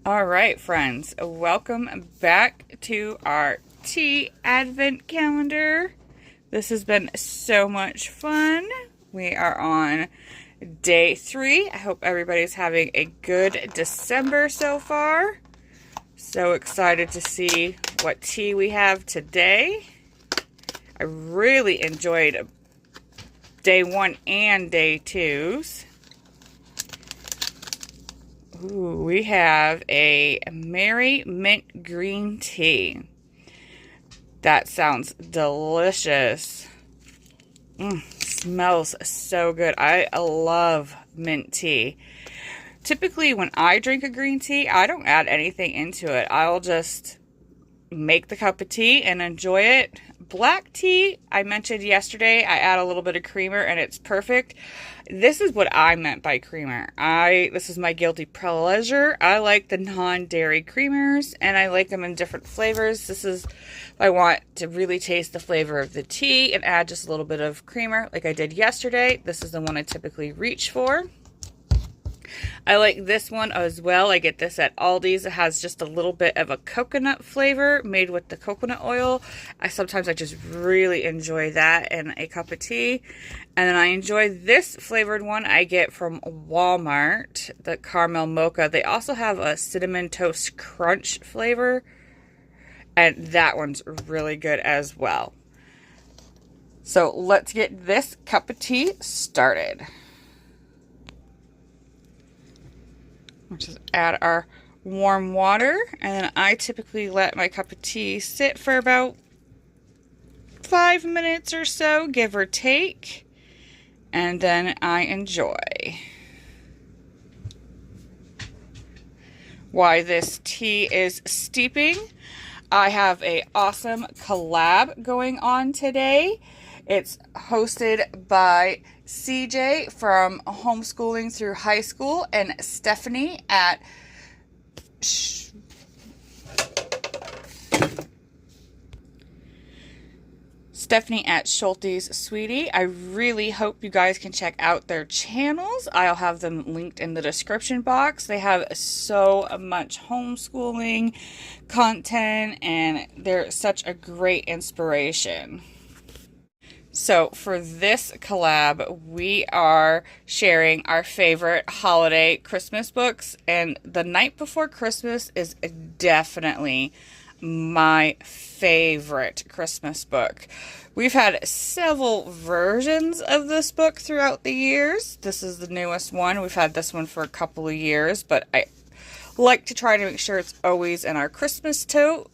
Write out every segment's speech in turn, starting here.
All right, friends, welcome back to our tea advent calendar. This has been so much fun. We are on day 3. I hope everybody's having a good December so far. So excited to see what tea we have today. I really enjoyed day 1 and day 2's. Ooh, we have a Mary Mint Green Tea. That sounds delicious. Smells so good. I love mint tea. Typically, when I drink a green tea, I don't add anything into it. I'll just make the cup of tea and enjoy it. Black tea, I mentioned yesterday, I add a little bit of creamer and it's perfect. This is what I meant by creamer. This is my guilty pleasure. I like the non-dairy creamers and I like them in different flavors. This is, if I want to really taste the flavor of the tea and add just a little bit of creamer like I did yesterday, this is the one I typically reach for. I like this one as well. I get this at Aldi's. It has just a little bit of a coconut flavor made with the coconut oil. Sometimes I just really enjoy that in a cup of tea. And then I enjoy this flavored one I get from Walmart, the caramel mocha. They also have a cinnamon toast crunch flavor, and that one's really good as well. So let's get this cup of tea started. Just add our warm water, and then I typically let my cup of tea sit for about 5 minutes or so, give or take, and then I enjoy. While this tea is steeping, I have an awesome collab going on today. It's hosted by CJ from Homeschooling Through High School and Stephanie at Schulte's Sweetie. I really hope you guys can check out their channels. I'll have them linked in the description box. They have so much homeschooling content and they're such a great inspiration. So for this collab, we are sharing our favorite holiday Christmas books, and The Night Before Christmas is definitely my favorite Christmas book. We've had several versions of this book throughout the years. This is the newest one. We've had this one for a couple of years, but I like to try to make sure it's always in our Christmas tote.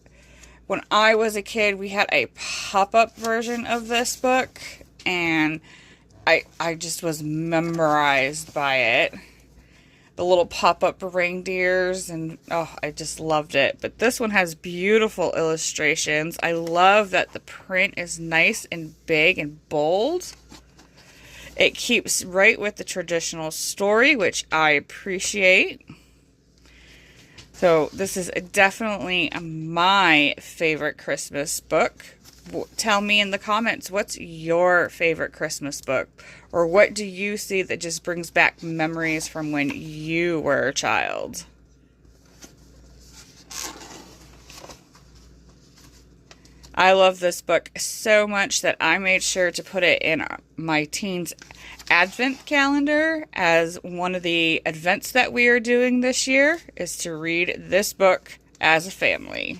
When I was a kid, we had a pop-up version of this book, and I just was memorized by it. The little pop-up reindeers, and oh, I just loved it. But this one has beautiful illustrations. I love that the print is nice and big and bold. It keeps right with the traditional story, which I appreciate. So this is definitely my favorite Christmas book. Tell me in the comments, what's your favorite Christmas book? Or what do you see that just brings back memories from when you were a child? I love this book so much that I made sure to put it in my teens advent calendar as one of the events that we are doing this year is to read this book as a family.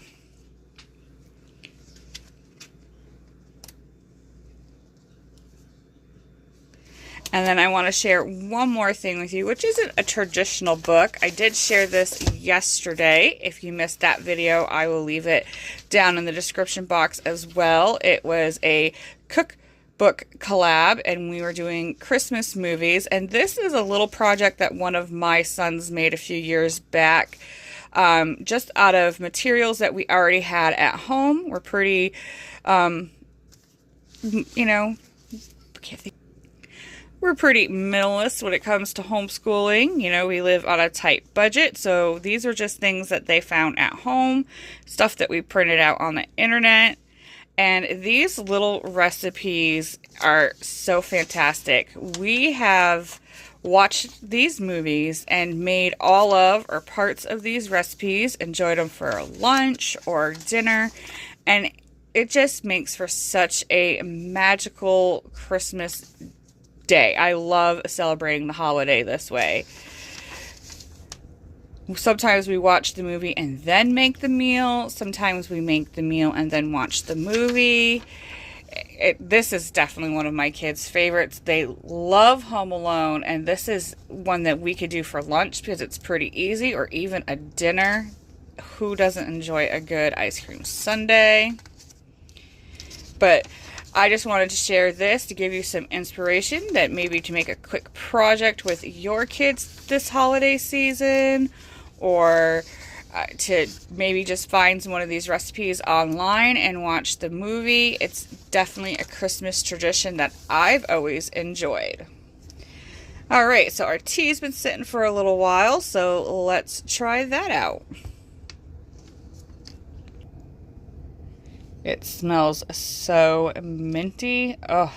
And then I want to share one more thing with you, which isn't a traditional book. I did share this yesterday. If you missed that video, I will leave it down in the description box as well. It was a cookbook collab, and we were doing Christmas movies. And this is a little project that one of my sons made a few years back, just out of materials that we already had at home. We're pretty, we're pretty minimalist when it comes to homeschooling. You know, we live on a tight budget, so these are just things that they found at home, stuff that we printed out on the internet. And these little recipes are so fantastic. We have watched these movies and made all of or parts of these recipes, enjoyed them for lunch or dinner, and it just makes for such a magical Christmas day. I love celebrating the holiday this way. Sometimes we watch the movie and then make the meal. Sometimes we make the meal and then watch the movie. This is definitely one of my kids' favorites. They love Home Alone, and this is one that we could do for lunch because it's pretty easy, or even a dinner. Who doesn't enjoy a good ice cream sundae? But I just wanted to share this to give you some inspiration that maybe to make a quick project with your kids this holiday season, or to maybe just find one of these recipes online and watch the movie. It's definitely a Christmas tradition that I've always enjoyed. All right, so our tea's been sitting for a little while, so let's try that out. It smells so minty. Oh,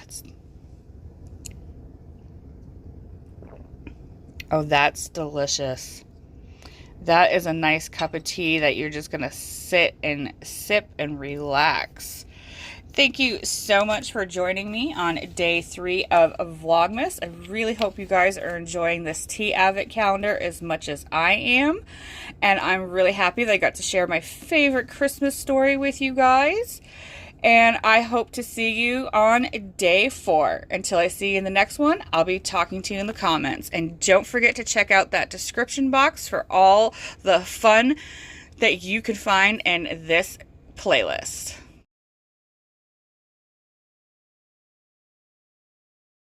that's delicious. That is a nice cup of tea that you're just going to sit and sip and relax. Thank you so much for joining me on day 3 of Vlogmas. I really hope you guys are enjoying this tea advent calendar as much as I am. And I'm really happy that I got to share my favorite Christmas story with you guys. And I hope to see you on day 4. Until I see you in the next one, I'll be talking to you in the comments. And don't forget to check out that description box for all the fun that you can find in this playlist.